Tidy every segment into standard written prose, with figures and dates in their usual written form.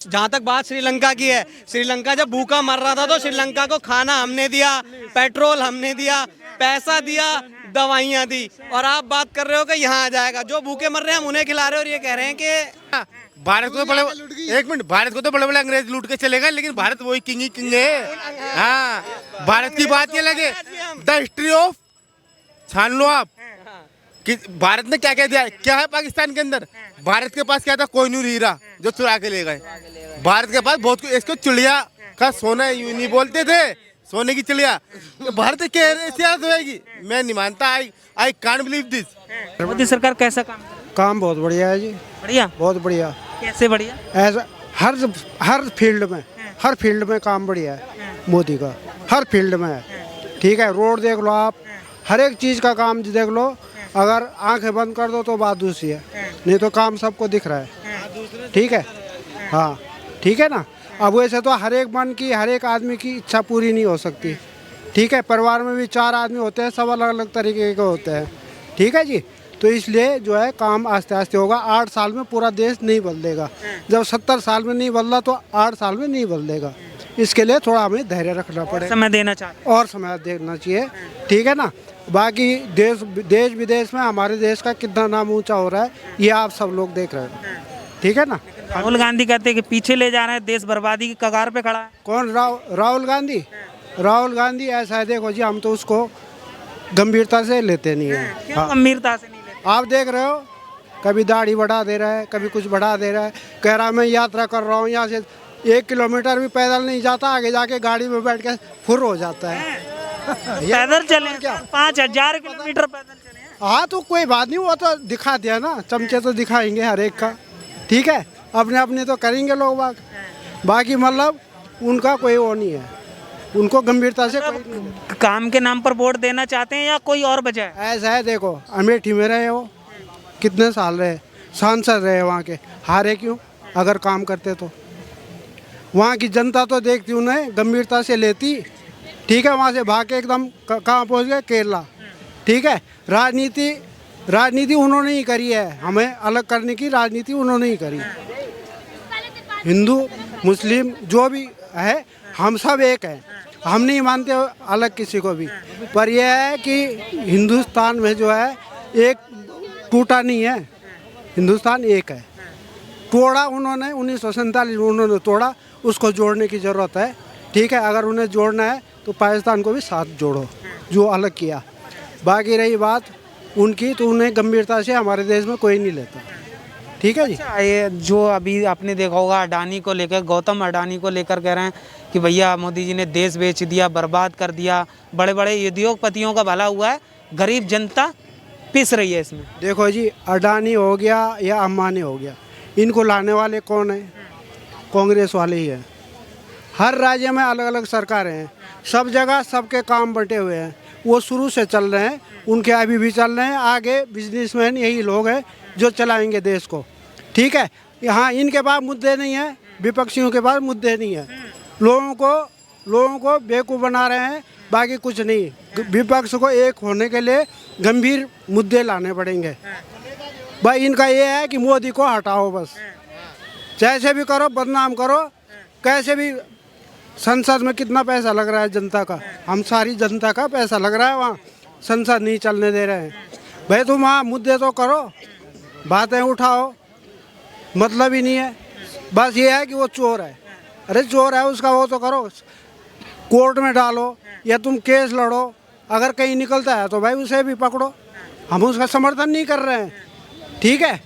जहाँ तक बात श्रीलंका की है, श्रीलंका जब भूखा मर रहा था तो श्रीलंका को खाना हमने दिया, पेट्रोल हमने दिया, पैसा दिया, दवाइयाँ दी, और आप बात कर रहे हो कि यहाँ आ जाएगा। जो भूखे मर रहे हैं हम उन्हें खिला रहे हो और ये कह रहे हैं कि भारत को तो बड़े एक मिनट भारत को तो बड़े बड़े अंग्रेज लूट के चले गए, लेकिन भारत वही किंग ही किंग है। हाँ, भारत की बात ये लगे, द हिस्ट्री ऑफ छान लो आप कि भारत ने क्या क्या दिया, क्या है पाकिस्तान के अंदर। भारत के पास क्या था, कोहिनूर हीरा जो चुरा के ले गए। भारत के पास बहुत कुछ, इसको चिड़िया का सोना यूं नहीं बोलते थे, सोने की चिड़िया। तो भारत की ऐसी हालत होगी, मैं नहीं मानता। I can't believe this. Modi सरकार कैसा काम बहुत बढ़िया है जी, बढ़िया, बहुत बढ़िया। कैसे बढ़िया? ऐसा हर फील्ड में काम बढ़िया है मोदी का, हर फील्ड में है। ठीक है, रोड देख लो आप, हर एक चीज़ का काम देख लो। अगर आंखें बंद कर दो तो बात दूसरी है, नहीं तो काम सबको दिख रहा है। ठीक है, हाँ ठीक है ना। अब वैसे तो हर एक आदमी की इच्छा पूरी नहीं हो सकती। ठीक है, परिवार में भी 4 आदमी होते हैं, सब अलग अलग तरीके के होते हैं। ठीक है जी, तो इसलिए जो है काम आस्ते आस्ते होगा। 8 साल में पूरा देश नहीं बदलेगा। जब 70 साल में नहीं बदला तो 8 साल में नहीं बदलेगा। इसके लिए थोड़ा हमें धैर्य रखना पड़ेगा, समय देना चाहते और समय देना चाहिए। ठीक है ना। बाकी देश विदेश में हमारे देश का कितना नाम ऊंचा हो रहा है ये आप सब लोग देख रहे हो। ठीक है ना। राहुल गांधी कहते हैं कि पीछे ले जा रहे हैं, देश बर्बादी की कगार पे खड़ा है। कौन? राहुल गांधी? राहुल गांधी ऐसा है, देखो जी, हम तो उसको गंभीरता से लेते नहीं है। क्यों गंभीरता से नहीं लेते? आप देख रहे हो, कभी दाढ़ी बढ़ा दे रहा है, कभी कुछ बढ़ा दे रहा है। कह रहा है मैं यात्रा कर रहा हूँ, यहाँ से 1 किलोमीटर भी पैदल नहीं जाता, आगे जाके गाड़ी में बैठ के फुर हो जाता है। पैदल चले क्या? 5000 किलोमीटर पैदल चले हैं। हाँ तो कोई बात नहीं, वो तो दिखा दिया ना, चमचे तो दिखाएंगे हर एक का। ठीक है, अपने अपने तो करेंगे लोग बाकी मतलब उनका कोई वो नहीं है, उनको गंभीरता से कोई नहीं। काम के नाम पर वोट देना चाहते हैं या कोई और वजह है? ऐसा है, देखो अमेठी में रहे वो कितने साल रहे, सांसद रहे वहाँ के, हारे क्यों? अगर काम करते तो वहाँ की जनता तो देखती, उन्हें गंभीरता से लेती। ठीक है, वहाँ से भाग के एकदम कहाँ पहुँच गए? केरला। ठीक है, राजनीति उन्होंने ही करी है, हमें अलग करने की राजनीति उन्होंने ही करी। हिंदू मुस्लिम जो भी है, हम सब एक हैं, हम नहीं मानते अलग किसी को भी। पर यह है कि हिंदुस्तान में जो है एक टूटा नहीं है, हिंदुस्तान एक है। तोड़ा उन्होंने 1947 उन्होंने तोड़ा, उसको जोड़ने की ज़रूरत है। ठीक है, अगर उन्हें जोड़ना है तो पाकिस्तान को भी साथ जोड़ो जो अलग किया। बाकी रही बात उनकी, तो उन्हें गंभीरता से हमारे देश में कोई नहीं लेता। ठीक है जी। ये जो अभी आपने देखा होगा अडानी को लेकर, गौतम अडानी को लेकर कह रहे हैं कि भैया मोदी जी ने देश बेच दिया, बर्बाद कर दिया, बड़े बड़े उद्योगपतियों का भला हुआ है, गरीब जनता पिस रही है इसमें। देखो जी, अडानी हो गया या अंबानी हो गया, इनको लाने वाले कौन है? कांग्रेस वाले ही हैं। हर राज्य में अलग अलग सरकारें हैं, सब जगह सबके काम बंटे हुए हैं, वो शुरू से चल रहे हैं, उनके अभी भी चल रहे हैं। आगे बिजनेसमैन यही लोग हैं जो चलाएंगे देश को। ठीक है, यहाँ इनके पास मुद्दे नहीं है, विपक्षियों के पास मुद्दे नहीं है। लोगों को बेवकूफ़ बना रहे हैं, बाकी कुछ नहीं। विपक्ष को एक होने के लिए गंभीर मुद्दे लाने पड़ेंगे। भाई इनका ये है कि मोदी को हटाओ बस, जैसे भी करो, बदनाम करो, कैसे भी। संसद में कितना पैसा लग रहा है जनता का, हम सारी जनता का पैसा लग रहा है, वहाँ संसद नहीं चलने दे रहे हैं। भाई तुम वहाँ मुद्दे तो करो, बातें उठाओ, मतलब ही नहीं है। बस ये है कि वो चोर है, अरे चोर है उसका वो तो करो, कोर्ट में डालो या तुम केस लड़ो। अगर कहीं निकलता है तो भाई उसे भी पकड़ो, हम उसका समर्थन नहीं कर रहे हैं। ठीक है,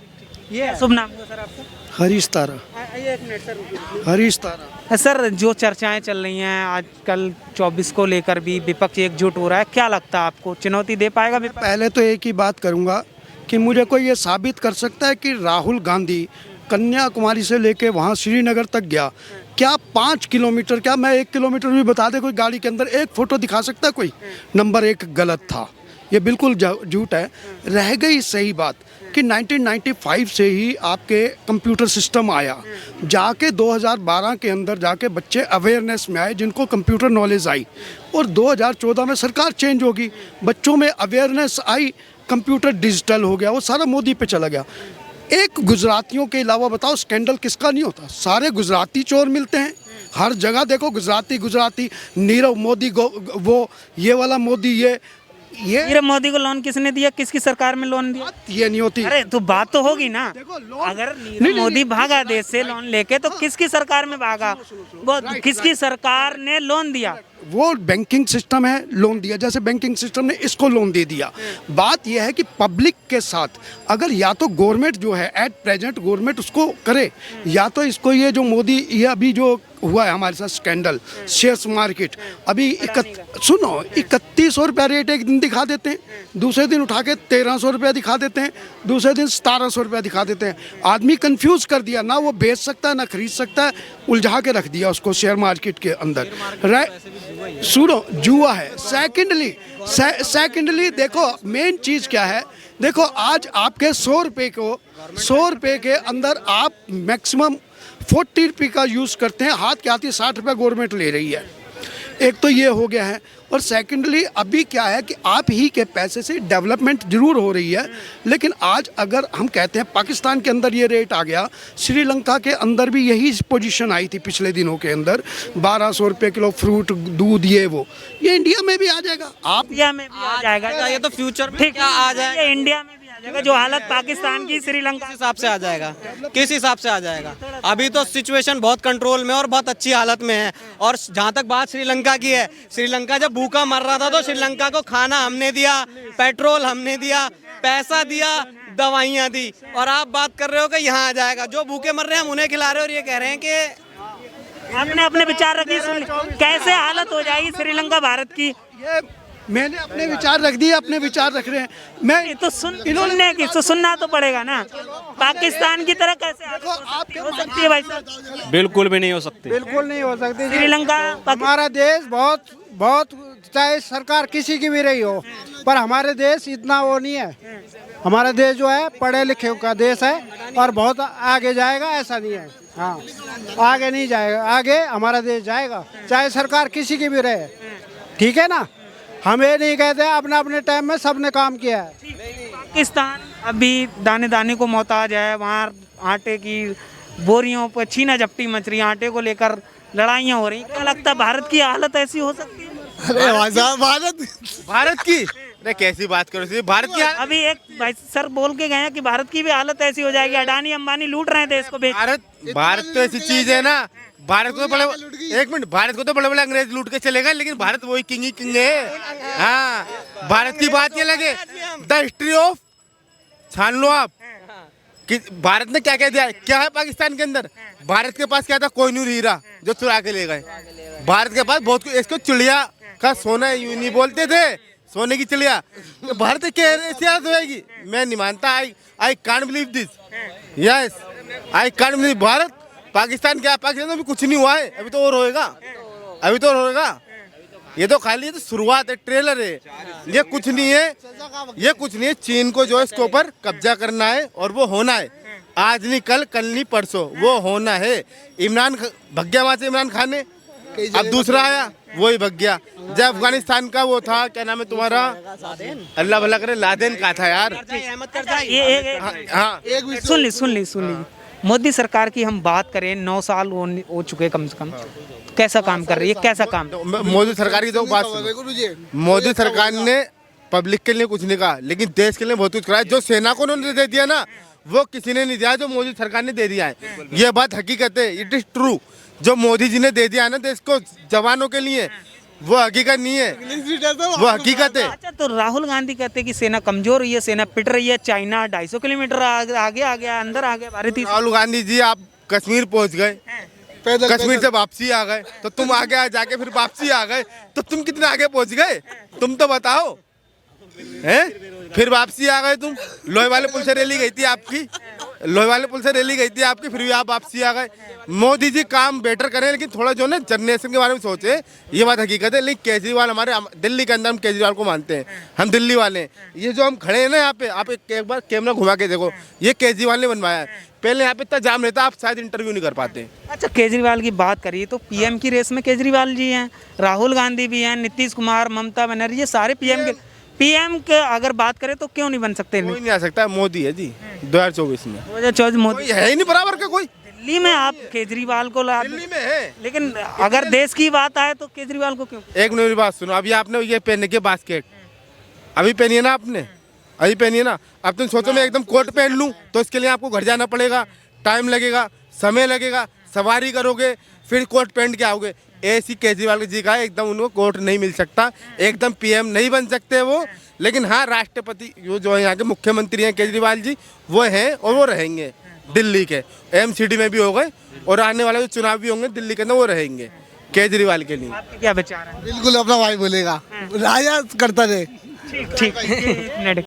ये शुभ नाम है सर आपका? हरीश तारा। एक मिनट सर। हरीश तारा। सर, जो चर्चाएं चल रही हैं आजकल 24 को लेकर भी विपक्ष एकजुट हो रहा है, क्या लगता है आपको चुनौती दे पाएगा विपक्ष? पहले तो एक ही बात करूंगा कि मुझे कोई ये साबित कर सकता है कि राहुल गांधी कन्याकुमारी से लेके वहाँ श्रीनगर तक गया, क्या 5 किलोमीटर, क्या मैं 1 किलोमीटर भी बता दे कोई गाड़ी के अंदर, एक फ़ोटो दिखा सकता है कोई? नंबर 1 गलत था, ये बिल्कुल झूठ है। रह गई सही बात कि 1995 से ही आपके कंप्यूटर सिस्टम आया, जाके 2012 के अंदर जाके बच्चे अवेयरनेस में आए जिनको कंप्यूटर नॉलेज आई, और 2014 में सरकार चेंज होगी, बच्चों में अवेयरनेस आई, कंप्यूटर डिजिटल हो गया, वो सारा मोदी पे चला गया। एक गुजरातियों के अलावा बताओ स्कैंडल किसका नहीं होता? सारे गुजराती चोर मिलते हैं हर जगह। देखो गुजराती नीरव मोदी वो ये वाला मोदी ये नीरव मोदी को लोन किसने दिया? किसकी सरकार में लोन दिया? ये नहीं होती। अरे तो बात तो होगी ना। देखो, लोन- अगर नीरव मोदी भागा देश से लोन लेके तो किसकी सरकार में भागा? वो किसकी सरकार ने लोन दिया? वो बैंकिंग सिस्टम है, लोन दिया। जैसे बैंकिंग सिस्टम ने इसको लोन दे दिया। बात यह है कि पब्लिक के साथ अगर या तो गवर्नमेंट जो है एट प्रेजेंट गवर्नमेंट उसको करे, या तो इसको ये जो मोदी ये अभी जो हुआ है हमारे साथ स्कैंडल शेयर्स मार्केट अभी 3100 रुपया रेट एक दिन दिखा देते हैं, दूसरे दिन उठा के 1300 रुपया दिखा देते हैं, दूसरे दिन 1700 रुपया दिखा देते हैं। आदमी कंफ्यूज कर दिया, ना वो बेच सकता है ना खरीद सकता है, उलझा के रख दिया उसको शेयर मार्केट के अंदर। सुनो, जुआ है। सेकेंडली देखो मेन चीज़ क्या है, देखो आज आपके 100 रुपये के अंदर आप मैक्सिमम 40 रुपये का यूज़ करते हैं, हाथ के आती 60 रुपये गवर्नमेंट ले रही है। एक तो ये हो गया है, और सेकेंडली अभी क्या है कि आप ही के पैसे से डेवलपमेंट जरूर हो रही है, लेकिन आज अगर हम कहते हैं पाकिस्तान के अंदर ये रेट आ गया, श्रीलंका के अंदर भी यही पोजीशन आई थी पिछले दिनों के अंदर, 1200 रुपये किलो फ्रूट दूध ये इंडिया में भी आ जाएगा। आप इंडिया में भी आ जाएगा। ये तो फ्यूचर में ठीक क्या आ जाएगा? ये इंडिया में भी आ जाएगा। जो हालत पाकिस्तान की श्रीलंका किस हिसाब से आ जाएगा? किस हिसाब से आ जाएगा? अभी तो सिचुएशन बहुत कंट्रोल में और बहुत अच्छी हालत में है। और जहाँ तक बात श्रीलंका की है, श्रीलंका जब भूखा मर रहा था तो श्रीलंका को खाना हमने दिया, पेट्रोल हमने दिया, पैसा दिया, दवाइयाँ दी। और आप बात कर रहे हो कि यहाँ आ जाएगा। जो भूखे मर रहे हैं हम उन्हें खिला रहे हैं, और ये कह रहे हैं कि आपने अपने विचार रखी, कैसे हालत हो जाएगी श्रीलंका भारत की? ये मैंने अपने विचार रख दिए, अपने विचार रख रहे हैं। मैं तो सुनने की तो सुनना तो पड़ेगा ना। पाकिस्तान की तरह कैसे हालत हो सकती है भाई साहब? बिल्कुल भी नहीं हो सकती। बिल्कुल नहीं हो सकती। श्रीलंका हमारा देश बहुत चाहे सरकार किसी की भी रही हो, पर हमारे देश इतना वो नहीं है। हमारा देश जो है पढ़े लिखे का देश है और बहुत आगे जाएगा, ऐसा नहीं है। हाँ, आगे नहीं जाएगा, आगे हमारा देश जाएगा चाहे सरकार किसी की भी रहे। ठीक है ना? हम ये नहीं कहते, अपने अपने टाइम में सबने काम किया है। पाकिस्तान अभी दाने दाने को मोहताज है। वहाँ आटे की बोरियों पर छीना झपटी मच रही है, आटे को लेकर लड़ाइयाँ हो रही। क्या लगता है भारत की हालत ऐसी हो सकती है? अरे भारत की अरे कैसी बात करो, भारत की अभी एक भाई सर बोल के गए हैं कि भारत की भी हालत ऐसी हो जाएगी। अडानी अंबानी लूट रहे हैं देश को। भारत तो ऐसी चीज है ना, भारत को तो भारत को तो बड़े बड़े अंग्रेज लूट के चले गए, लेकिन भारत वही किंग है। हाँ, भारत की बात ये लगे, द हिस्ट्री ऑफ छान लो आप कि भारत ने क्या क्या दिया। क्या है पाकिस्तान के अंदर? भारत के पास क्या था? कोहिनूर हीरा जो चुरा के ले गए। भारत के पास बहुत कुछ, इसको चिड़िया का सोना यूं नहीं बोलते थे, सोने की चिड़िया। भारत कैसे होएगी? मैं नहीं मानता। I can't believe this. Yes, I can't believe. Bharat Pakistan क्या? पाकिस्तान में भी कुछ नहीं हुआ है, अभी तो और होएगा, अभी तो और होएगा। ये तो खाली तो शुरुआत है, ट्रेलर है। ये कुछ नहीं है, ये कुछ नहीं है। चीन को जो है इसके ऊपर कब्जा करना है और वो होना है। आज नहीं कल, कल नहीं परसों, वो होना है। इमरान भग गया वहाँ से, इमरान खान ने, अब दूसरा आया वही भग गया। जब अफगानिस्तान का वो था, क्या नाम है तुम्हारा, अल्लाह भला करे, लादेन का था यार। ये सुन ली मोदी सरकार की हम बात करें, 9 साल हो चुके कम से कम। कैसा काम कर रही है? कैसा काम? मोदी सरकार की तो बात सुनो। मोदी सरकार ने पब्लिक के लिए कुछ नहीं कहा, लेकिन देश के लिए बहुत कुछ करा है। जो सेना को उन्होंने दे दिया ना, वो किसी ने नहीं दिया, जो मोदी सरकार ने दे दिया है। ये बात हकीकत है, इट इज ट्रू। जो मोदी जी ने दे दिया है ना देश को जवानों के लिए, वो हकीकत नहीं है, वो हकीकत है। अच्छा, तो राहुल गांधी कहते हैं कि सेना कमजोर हुई है, सेना पिट रही है। चाइना 250 किलोमीटर आगे आ गया, अंदर आ गया भारतीय। राहुल गांधी जी, आप कश्मीर पहुंच गए, कश्मीर से वापसी आ गए, तो तुम आगे जाके फिर वापसी आ गए, तो तुम कितने आगे पहुंच गए? तुम तो बताओ। हैं? फिर वापसी आ गए तुम। लोहे वाले पुल से रैली गई थी आपकी, लोहे वाले पुल से रैली गई थी आपकी, फिर भी आप वापसी आ गए। मोदी जी काम बेटर करें, लेकिन थोड़ा जो ना जनरेशन के बारे में सोचे, ये बात हकीकत है। लेकिन केजरीवाल हमारे दिल्ली के अंदर, हम केजरीवाल को मानते हैं, हम दिल्ली वाले हैं। ये जो हम खड़े हैं ना यहाँ पे, आप एक बार कैमरा घुमा के देखो, ये केजरीवाल ने बनवाया है। पहले यहाँ पे इतना जाम रहता, आप शायद इंटरव्यू नहीं कर पाते। अच्छा, केजरीवाल की बात करिए तो पीएम की रेस में केजरीवाल जी हैं, राहुल गांधी भी हैं, नीतीश कुमार, ममता बनर्जी, ये सारे पीएम के। पीएम के अगर बात करें तो क्यों नहीं बन सकते? कोई नहीं आ सकता, मोदी है जी 2024 में। 2024 मोदी। कोई है ही नहीं बराबर का कोई। दिल्ली में आप केजरीवाल को ला, दिल्ली में है। लेकिन अगर देश की बात आए तो केजरीवाल को क्यों? एक मिनट मेरी बात सुनो, अभी आपने ये पहनने के बास्केट अभी पहनी है ना आपने, अभी पहनी है ना। अब तुम सोचो मैं एकदम कोट पहन लूँ तो इसके लिए आपको घर जाना पड़ेगा, टाइम लगेगा, समय लगेगा, सवारी करोगे, फिर कोट पहन के आओगे। ऐसी केजरीवाल जी का एकदम उनको कोट नहीं मिल सकता, एकदम पीएम नहीं बन सकते वो। लेकिन हाँ, राष्ट्रपति जो यहाँ के मुख्यमंत्री हैं केजरीवाल जी, वो हैं और वो रहेंगे दिल्ली के। एमसीडी में भी हो गए और आने वाले जो चुनाव भी होंगे दिल्ली के अंदर, वो रहेंगे केजरीवाल के लिए। आपके क्या विचार है? बिल्कुल अपना भाई बोलेगा, राजा करता रहे। ठीक ठीक।